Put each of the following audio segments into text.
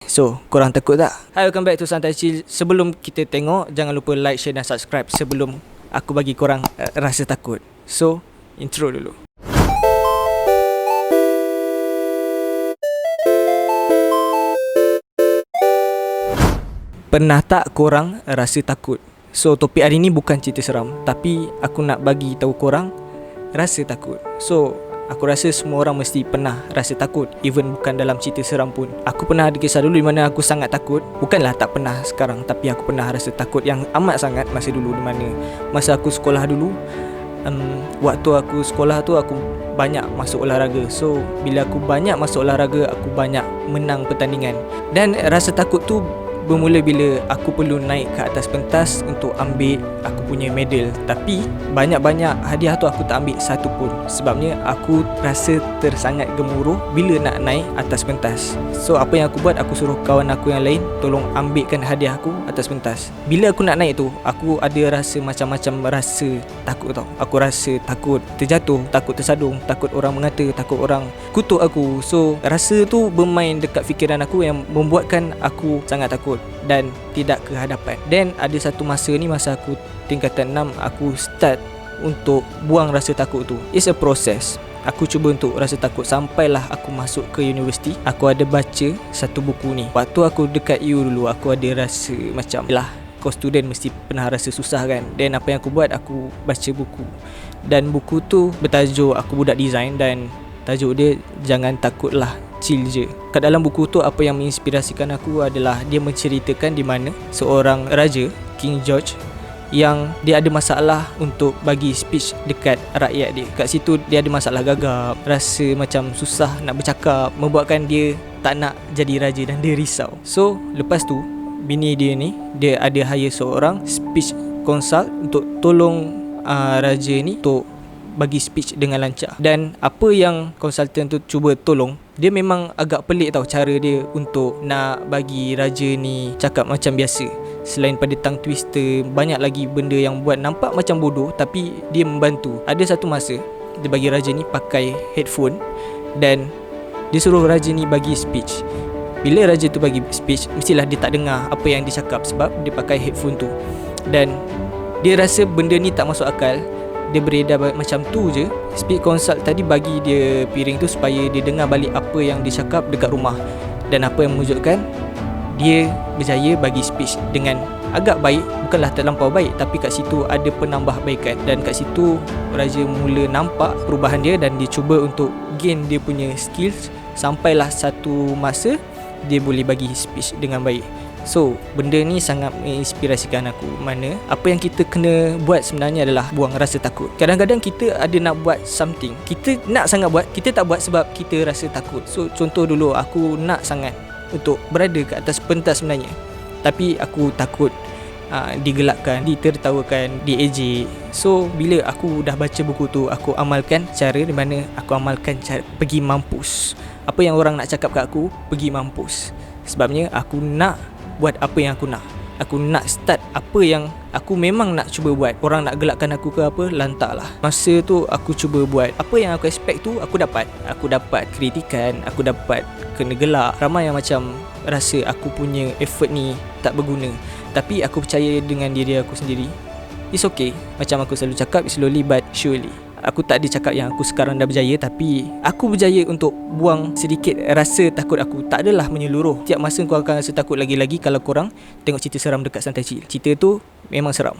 So, korang takut tak? Hi, welcome back to Santai Chill. Sebelum kita tengok, jangan lupa like, share dan subscribe sebelum aku bagi korang rasa takut. So, intro dulu. Pernah tak korang rasa takut? So, topik hari ni bukan cerita seram, tapi aku nak bagi tahu korang rasa takut. So, aku rasa semua orang mesti pernah rasa takut, even bukan dalam cerita seram pun. Aku pernah ada kisah dulu di mana aku sangat takut. Bukanlah tak pernah sekarang, tapi aku pernah rasa takut yang amat sangat masa dulu. Di mana masa aku sekolah dulu, waktu aku sekolah tu aku banyak masuk olahraga. So bila aku banyak masuk olahraga, aku banyak menang pertandingan. Dan rasa takut tu bermula bila aku perlu naik ke atas pentas untuk ambil aku punya medal. Tapi banyak-banyak hadiah tu aku tak ambil satu pun. Sebabnya aku rasa tersangat gemuruh bila nak naik atas pentas. So apa yang aku buat, aku suruh kawan aku yang lain tolong ambilkan hadiah aku atas pentas. Bila aku nak naik tu, aku ada rasa macam-macam rasa takut tau. Aku rasa takut terjatuh, takut tersadung, takut orang mengata, takut orang kutuk aku. So rasa tu bermain dekat fikiran aku yang membuatkan aku sangat takut dan tidak ke hadapan. Dan ada satu masa ni, masa aku tingkatan 6, aku start untuk buang rasa takut tu. It's a process. Aku cuba untuk rasa takut sampailah aku masuk ke universiti. Aku ada baca satu buku ni. Waktu aku dekat U dulu, aku ada rasa macam, yalah, kau student mesti pernah rasa susah kan. Dan apa yang aku buat, aku baca buku. Dan buku tu bertajuk Aku Budak Design. Dan tajuk dia, jangan takutlah, chill je. Kat dalam buku tu, apa yang menginspirasikan aku adalah dia menceritakan di mana seorang raja, King George, yang dia ada masalah untuk bagi speech dekat rakyat dia. Kat situ dia ada masalah gagap, rasa macam susah nak bercakap, membuatkan dia tak nak jadi raja dan dia risau. So lepas tu bini dia ni, dia ada hire seorang speech consult untuk tolong raja ni untuk bagi speech dengan lancar. Dan apa yang konsultan tu cuba tolong, dia memang agak pelik tau cara dia untuk nak bagi raja ni cakap macam biasa. Selain pada tongue twister, banyak lagi benda yang buat nampak macam bodoh tapi dia membantu. Ada satu masa dia bagi raja ni pakai headphone dan dia suruh raja ni bagi speech. Bila raja tu bagi speech, mestilah dia tak dengar apa yang dia cakap sebab dia pakai headphone tu. Dan dia rasa benda ni tak masuk akal. Dia beredar macam tu je. Speech consult tadi bagi dia piring tu supaya dia dengar balik apa yang dia cakap dekat rumah. Dan apa yang menunjukkan dia berjaya bagi speech dengan agak baik. Bukanlah terlampau baik, tapi kat situ ada penambahbaikan. Dan kat situ raja mula nampak perubahan dia dan dia cuba untuk gain dia punya skills. Sampailah satu masa dia boleh bagi speech dengan baik. So, benda ni sangat menginspirasikan aku. Mana apa yang kita kena buat sebenarnya adalah buang rasa takut. Kadang-kadang kita ada nak buat something, kita nak sangat buat, kita tak buat sebab kita rasa takut. So, contoh dulu, aku nak sangat untuk berada ke atas pentas sebenarnya, tapi aku takut digelakkan, ditertawakan, diejek. So, bila aku dah baca buku tu, aku amalkan cara di mana aku amalkan cara pergi mampus. Apa yang orang nak cakap kat aku, pergi mampus. Sebabnya aku nak buat apa yang aku nak. Aku nak start apa yang aku memang nak cuba buat. Orang nak gelakkan aku ke apa, lantaklah. Masa tu aku cuba buat apa yang aku expect tu, aku dapat. Aku dapat kritikan, aku dapat kena gelak. Ramai yang macam rasa aku punya effort ni tak berguna. Tapi aku percaya dengan diri aku sendiri. It's okay. Macam aku selalu cakap, slowly but surely. Aku tak ada cakap yang aku sekarang dah berjaya, tapi aku berjaya untuk buang sedikit rasa takut aku. Tak adalah menyeluruh. Tiap masa kau akan rasa takut lagi-lagi kalau korang tengok cerita seram dekat Santai Chill. Cerita tu memang seram.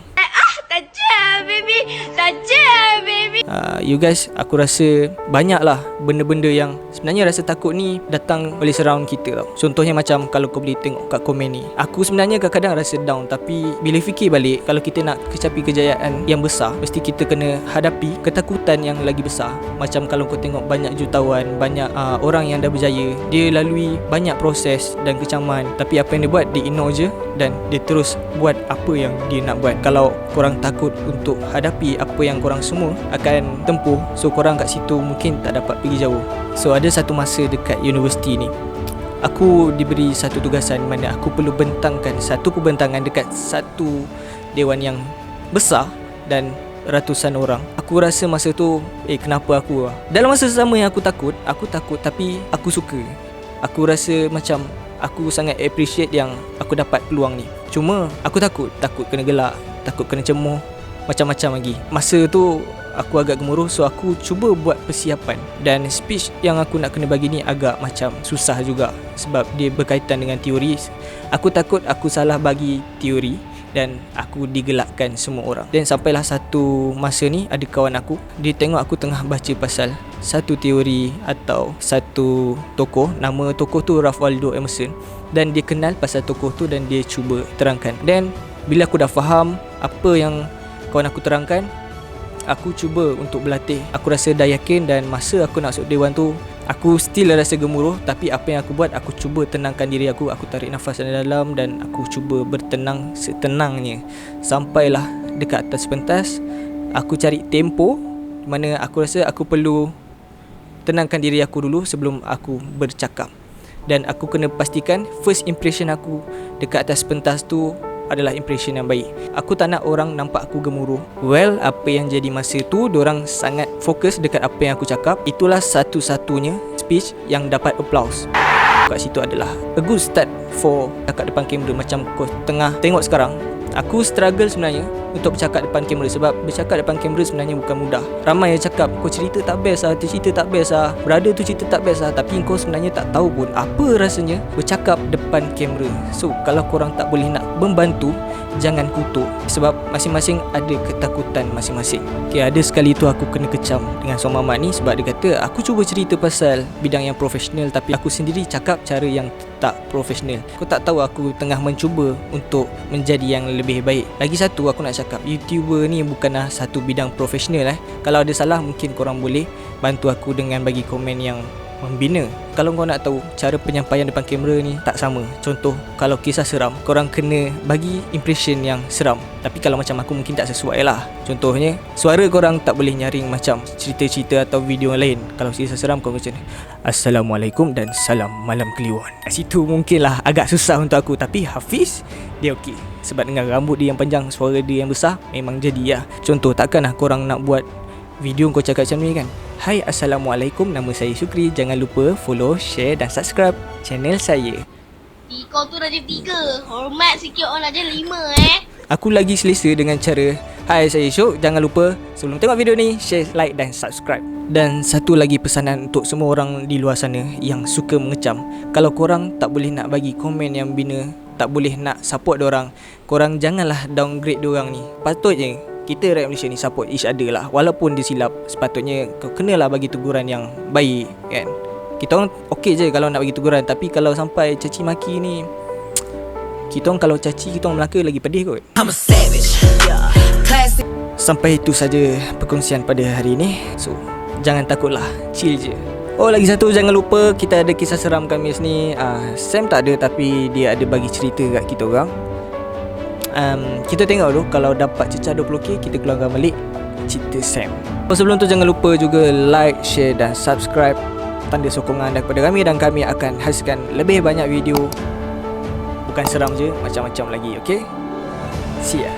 Tajam baby, tajam baby. You guys, aku rasa banyaklah benda-benda yang sebenarnya rasa takut ni datang oleh surround kita tau. Contohnya macam kalau kau boleh tengok kat komen ni, aku sebenarnya kadang-kadang rasa down, tapi bila fikir balik, kalau kita nak kecapi kejayaan yang besar, mesti kita kena hadapi ketakutan yang lagi besar. Macam kalau kau tengok banyak jutawan, banyak orang yang dah berjaya, dia lalui banyak proses dan kecaman, tapi apa yang dia buat, dia ignore je dan dia terus buat apa yang dia nak buat. Kalau korang takut untuk hadapi apa yang korang semua akan tempuh, so korang kat situ mungkin tak dapat pergi jauh. So ada satu masa dekat universiti ni, aku diberi satu tugasan mana aku perlu bentangkan satu perbentangan dekat satu dewan yang besar dan ratusan orang. Aku rasa masa tu, kenapa aku dalam masa sama yang aku takut tapi aku suka. Aku rasa macam aku sangat appreciate yang aku dapat peluang ni. Cuma aku takut kena gelak, takut kena cemuh, macam-macam lagi. Masa tu aku agak gemuruh, so aku cuba buat persiapan. Dan speech yang aku nak kena bagi ni agak macam susah juga sebab dia berkaitan dengan teori. Aku takut aku salah bagi teori dan aku digelakkan semua orang. Dan sampailah satu masa ni ada kawan aku, dia tengok aku tengah baca pasal satu teori atau satu tokoh. Nama tokoh tu Ralph Waldo Emerson, dan dia kenal pasal tokoh tu dan dia cuba terangkan. Dan bila aku dah faham apa yang kawan aku terangkan, aku cuba untuk berlatih. Aku rasa dah yakin, dan masa aku nak masuk dewan tu aku still rasa gemuruh. Tapi apa yang aku buat, aku cuba tenangkan diri aku. Aku tarik nafas dalam dan aku cuba bertenang setenangnya. Sampailah dekat atas pentas, aku cari tempo mana aku rasa aku perlu tenangkan diri aku dulu sebelum aku bercakap. Dan aku kena pastikan first impression aku dekat atas pentas tu adalah impression yang baik. Aku tak nak orang nampak aku gemuruh. Well, apa yang jadi masa tu, diorang sangat fokus dekat apa yang aku cakap. Itulah satu-satunya speech yang dapat applause. Kat situ adalah a good start for cakap depan kamera. Macam kau tengah tengok sekarang, aku struggle sebenarnya untuk bercakap depan kamera, sebab bercakap depan kamera sebenarnya bukan mudah. Ramai yang cakap kau cerita tak best lah, tu cerita tak best lah, brother tu cerita tak best lah, tapi kau sebenarnya tak tahu pun apa rasanya bercakap depan kamera. So kalau korang tak boleh nak membantu, jangan kutuk, sebab masing-masing ada ketakutan masing-masing. Okay, ada sekali tu aku kena kecam dengan seorang mamat ni sebab dia kata aku cuba cerita pasal bidang yang profesional tapi aku sendiri cakap cara yang tak profesional. Kau tak tahu aku tengah mencuba untuk menjadi yang lebih baik. Lagi satu aku nak cakap, YouTuber ni bukanlah satu bidang profesional. Kalau ada salah mungkin korang boleh bantu aku dengan bagi komen yang membina. Kalau kau nak tahu cara penyampaian depan kamera ni tak sama. Contoh, kalau kisah seram, korang kena bagi impression yang seram. Tapi kalau macam aku mungkin tak sesuai lah. Contohnya, suara korang tak boleh nyaring macam cerita-cerita atau video yang lain. Kalau kisah seram kau macam Assalamualaikum dan salam malam kliwon. Kat situ mungkinlah agak susah untuk aku. Tapi Hafiz, dia okey. Sebab dengan rambut dia yang panjang, suara dia yang besar, memang jadi lah. Contoh, takkanlah korang nak buat video kau cakap macam ni kan. Hai, Assalamualaikum, nama saya Syukri. Jangan lupa follow, share dan subscribe channel saya. Kau tu darjah 3. Hormat sikit orang darjah 5 Aku lagi selesa dengan cara hai, saya Syuk. Jangan lupa sebelum tengok video ni, share, like dan subscribe. Dan satu lagi pesanan untuk semua orang di luar sana yang suka mengecam. Kalau korang tak boleh nak bagi komen yang bina, tak boleh nak support diorang, korang janganlah downgrade diorang ni. Patutnya kita rakyat Malaysia ni support each other lah. Walaupun dia silap, sepatutnya kau kenalah bagi teguran yang baik kan. Kita orang okey je kalau nak bagi teguran, tapi kalau sampai caci maki ni, kita orang kalau caci, kita orang Melaka lagi pedih kot. I'm a savage. Classic. Sampai itu saja perkongsian pada hari ni. So jangan takutlah, chill je. Oh, lagi satu, jangan lupa kita ada kisah seram Khamis ni. Sam tak ada, tapi dia ada bagi cerita kat kita orang. Kita tengok dulu, kalau dapat cecah 20k, kita keluarkan balik cerita Sam. Sebelum tu jangan lupa juga like, share dan subscribe. Tanda sokongan daripada kami, dan kami akan hasilkan lebih banyak video. Bukan seram je, macam-macam lagi, okay? See ya.